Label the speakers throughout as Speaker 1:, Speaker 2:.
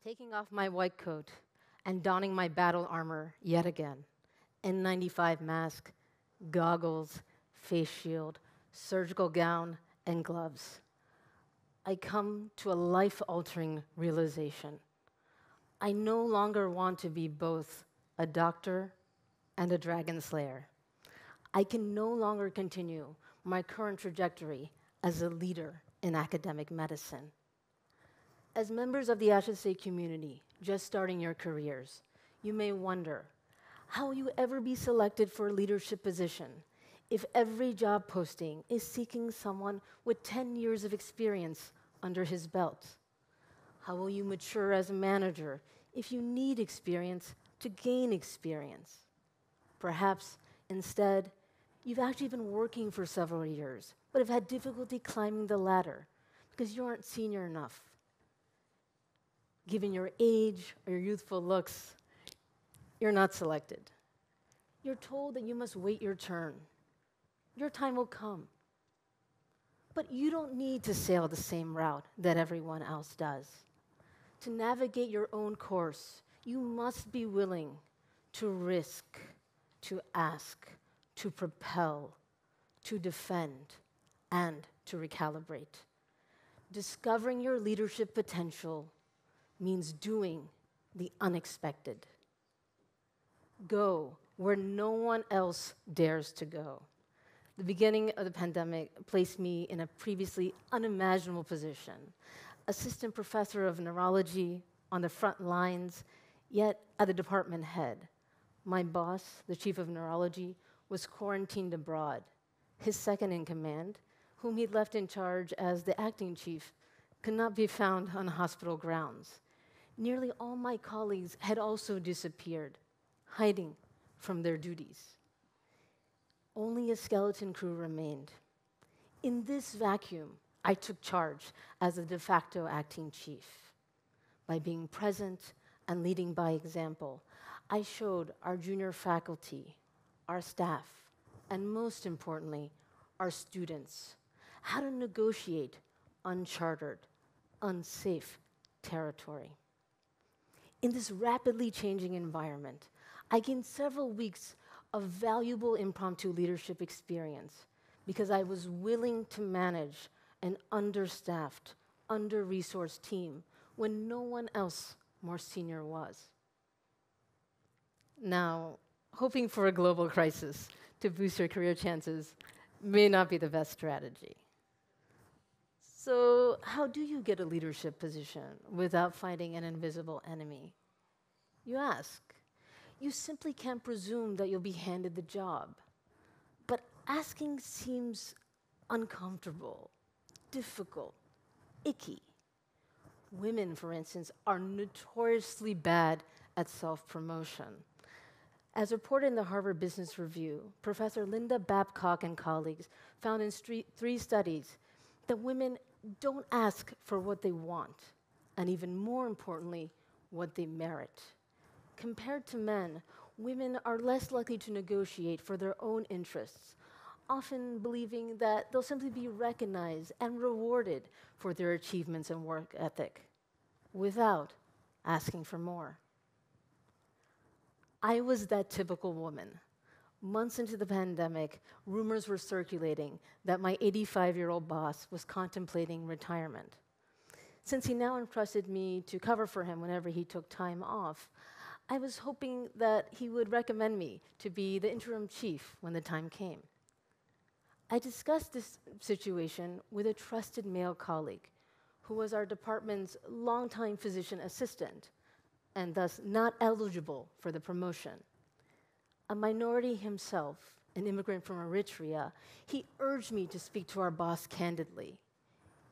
Speaker 1: Taking off my white coat and donning my battle armor yet again. N95 mask, goggles, face shield, surgical gown, and gloves. I come to a life-altering realization. I no longer want to be both a doctor and a dragon slayer. I can no longer continue my current trajectory as a leader in academic medicine. As members of the HSA community, just starting your careers, you may wonder, how will you ever be selected for a leadership position if every job posting is seeking someone with 10 years of experience under his belt? How will you mature as a manager if you need experience to gain experience? Perhaps, instead, you've actually been working for several years, but have had difficulty climbing the ladder because you aren't senior enough. Given your age or your youthful looks, you're not selected. You're told that you must wait your turn. Your time will come. But you don't need to sail the same route that everyone else does. To navigate your own course, you must be willing to risk, to ask, to propel, to defend, and to recalibrate. Discovering your leadership potential means doing the unexpected. Go where no one else dares to go. The beginning of the pandemic placed me in a previously unimaginable position. Assistant professor of neurology on the front lines, yet at the department head. My boss, the chief of neurology, was quarantined abroad. His second in command, whom he'd left in charge as the acting chief, could not be found on hospital grounds. Nearly all my colleagues had also disappeared, hiding from their duties. Only a skeleton crew remained. In this vacuum, I took charge as the de facto acting chief. By being present and leading by example, I showed our junior faculty, our staff, and most importantly, our students, how to negotiate uncharted, unsafe territory. In this rapidly changing environment, I gained several weeks of valuable impromptu leadership experience because I was willing to manage an understaffed, under-resourced team when no one else more senior was. Now, hoping for a global crisis to boost your career chances may not be the best strategy. So how do you get a leadership position without fighting an invisible enemy? You ask. You simply can't presume that you'll be handed the job. But asking seems uncomfortable, difficult, icky. Women, for instance, are notoriously bad at self-promotion. As reported in the Harvard Business Review, Professor Linda Babcock and colleagues found in three studies that women don't ask for what they want, and even more importantly, what they merit. Compared to men, women are less likely to negotiate for their own interests, often believing that they'll simply be recognized and rewarded for their achievements and work ethic, without asking for more. I was that typical woman. Months into the pandemic, rumors were circulating that my 85-year-old boss was contemplating retirement. Since he now entrusted me to cover for him whenever he took time off, I was hoping that he would recommend me to be the interim chief when the time came. I discussed this situation with a trusted male colleague who was our department's longtime physician assistant and thus not eligible for the promotion. A minority himself, an immigrant from Eritrea, he urged me to speak to our boss candidly.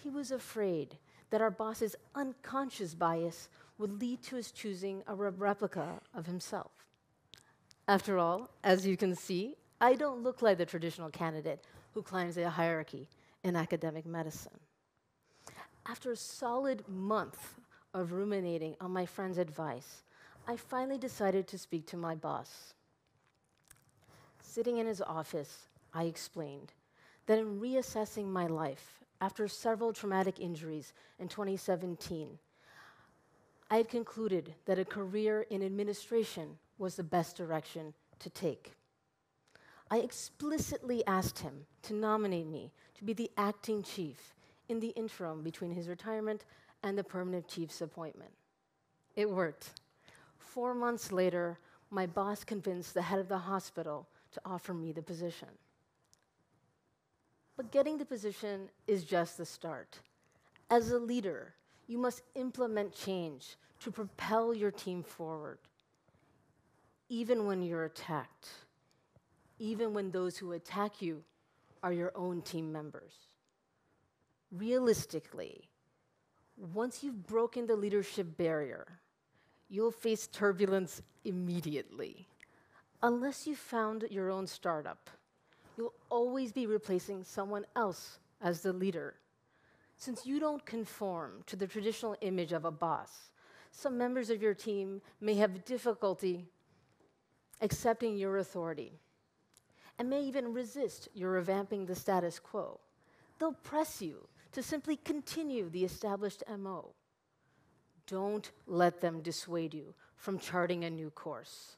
Speaker 1: He was afraid that our boss's unconscious bias would lead to his choosing a replica of himself. After all, as you can see, I don't look like the traditional candidate who climbs a hierarchy in academic medicine. After a solid month of ruminating on my friend's advice, I finally decided to speak to my boss. Sitting in his office, I explained that in reassessing my life after several traumatic injuries in 2017, I had concluded that a career in administration was the best direction to take. I explicitly asked him to nominate me to be the acting chief in the interim between his retirement and the permanent chief's appointment. It worked. 4 months later, my boss convinced the head of the hospital to offer me the position. But getting the position is just the start. As a leader, you must implement change to propel your team forward, even when you're attacked, even when those who attack you are your own team members. Realistically, once you've broken the leadership barrier, you'll face turbulence immediately. Unless you've found your own startup, you'll always be replacing someone else as the leader. Since you don't conform to the traditional image of a boss, some members of your team may have difficulty accepting your authority and may even resist your revamping the status quo. They'll press you to simply continue the established MO. Don't let them dissuade you from charting a new course.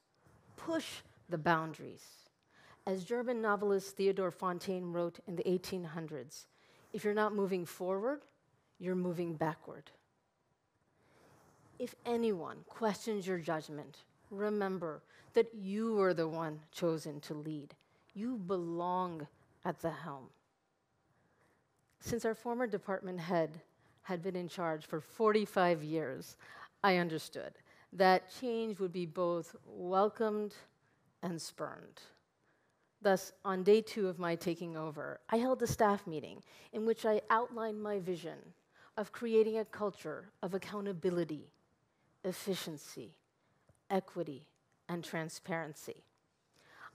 Speaker 1: Push the boundaries. As German novelist Theodor Fontane wrote in the 1800s, if you're not moving forward, you're moving backward. If anyone questions your judgment, remember that you were the one chosen to lead. You belong at the helm. Since our former department head had been in charge for 45 years, I understood that change would be both welcomed and spurned. Thus, on day 2 of my taking over, I held a staff meeting in which I outlined my vision of creating a culture of accountability, efficiency, equity, and transparency.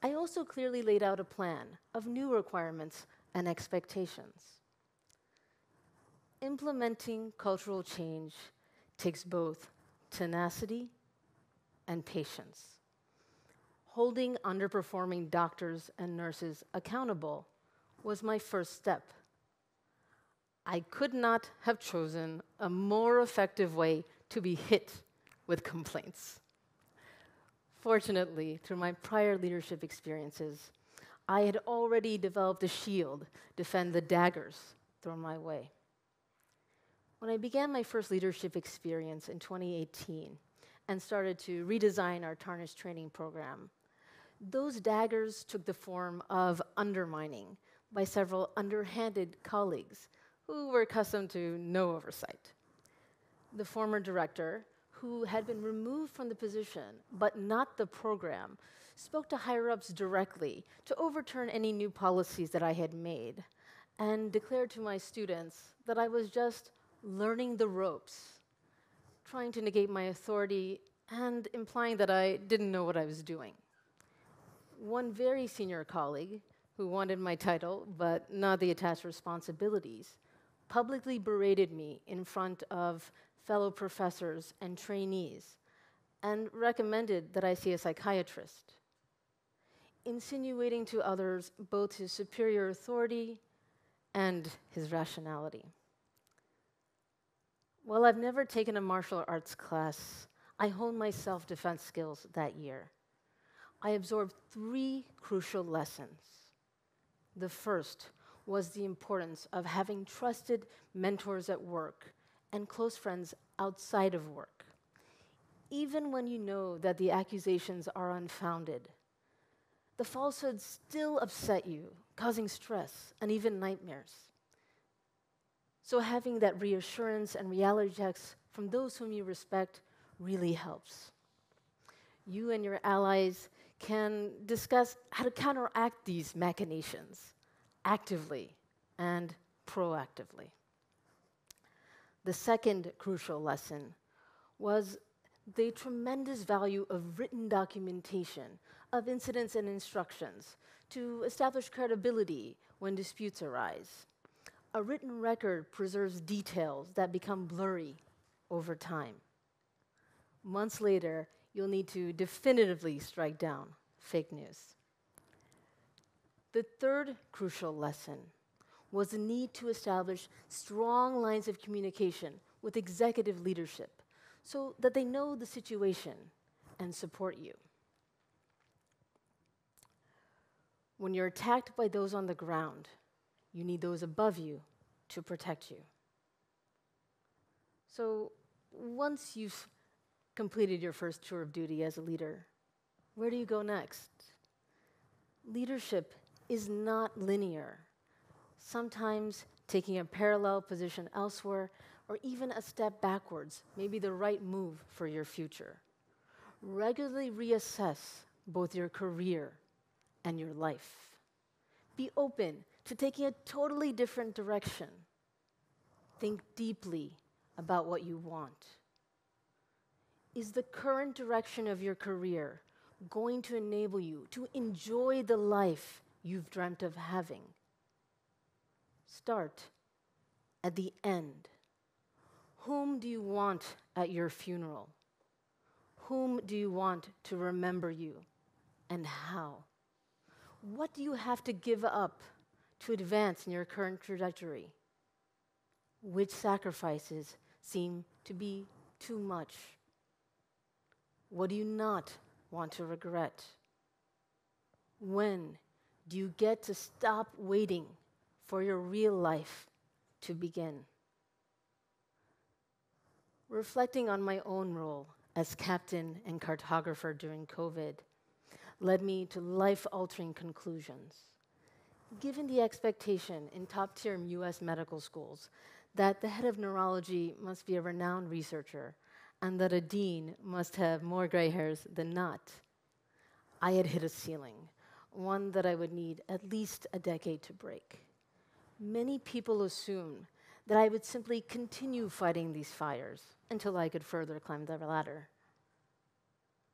Speaker 1: I also clearly laid out a plan of new requirements and expectations. Implementing cultural change takes both tenacity and patience. Holding underperforming doctors and nurses accountable was my first step. I could not have chosen a more effective way to be hit with complaints. Fortunately, through my prior leadership experiences, I had already developed a shield to defend the daggers thrown my way. When I began my first leadership experience in 2018 and started to redesign our Tarnish training program, those daggers took the form of undermining by several underhanded colleagues who were accustomed to no oversight. The former director, who had been removed from the position but not the program, spoke to higher-ups directly to overturn any new policies that I had made and declared to my students that I was just learning the ropes, trying to negate my authority and implying that I didn't know what I was doing. One very senior colleague, who wanted my title but not the attached responsibilities, publicly berated me in front of fellow professors and trainees and recommended that I see a psychiatrist, insinuating to others both his superior authority and his rationality. While I've never taken a martial arts class, I honed my self-defense skills that year. I absorbed 3 crucial lessons. The first was the importance of having trusted mentors at work and close friends outside of work. Even when you know that the accusations are unfounded, the falsehoods still upset you, causing stress and even nightmares. So having that reassurance and reality checks from those whom you respect really helps. You and your allies can discuss how to counteract these machinations actively and proactively. The second crucial lesson was the tremendous value of written documentation of incidents and instructions to establish credibility when disputes arise. A written record preserves details that become blurry over time. Months later, you'll need to definitively strike down fake news. The third crucial lesson was the need to establish strong lines of communication with executive leadership so that they know the situation and support you. When you're attacked by those on the ground, you need those above you to protect you. So once you've completed your first tour of duty as a leader, where do you go next? Leadership is not linear. Sometimes taking a parallel position elsewhere or even a step backwards may be the right move for your future. Regularly reassess both your career and your life. Be open to taking a totally different direction. Think deeply about what you want. Is the current direction of your career going to enable you to enjoy the life you've dreamt of having? Start at the end. Whom do you want at your funeral? Whom do you want to remember you, and how? What do you have to give up to advance in your current trajectory? Which sacrifices seem to be too much? What do you not want to regret? When do you get to stop waiting for your real life to begin? Reflecting on my own role as captain and cartographer during COVID led me to life-altering conclusions. Given the expectation in top-tier US medical schools that the head of neurology must be a renowned researcher and that a dean must have more gray hairs than not, I had hit a ceiling, one that I would need at least a decade to break. Many people assumed that I would simply continue fighting these fires until I could further climb the ladder.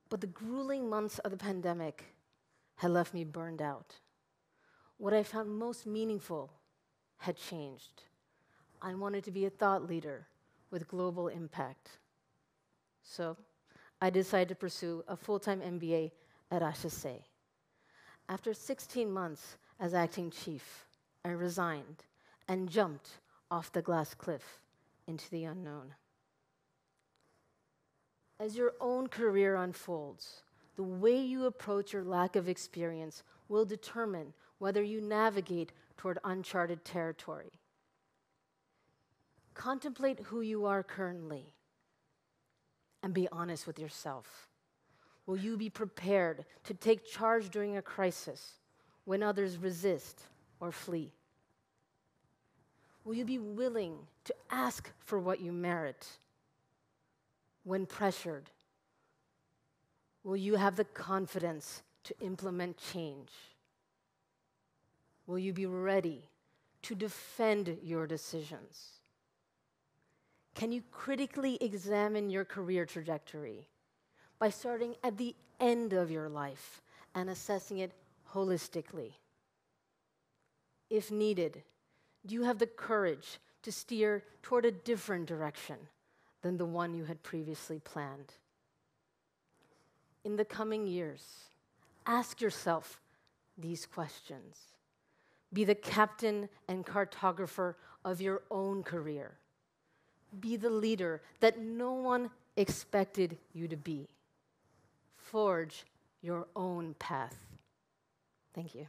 Speaker 1: But the grueling months of the pandemic had left me burned out. What I found most meaningful had changed. I wanted to be a thought leader with global impact. So I decided to pursue a full-time MBA at HEC. After 16 months as acting chief, I resigned and jumped off the glass cliff into the unknown. As your own career unfolds, the way you approach your lack of experience will determine whether you navigate toward uncharted territory. Contemplate who you are currently and be honest with yourself. Will you be prepared to take charge during a crisis when others resist or flee? Will you be willing to ask for what you merit when pressured? Will you have the confidence to implement change? Will you be ready to defend your decisions? Can you critically examine your career trajectory by starting at the end of your life and assessing it holistically? If needed, do you have the courage to steer toward a different direction than the one you had previously planned? In the coming years, ask yourself these questions. Be the captain and cartographer of your own career. Be the leader that no one expected you to be. Forge your own path. Thank you.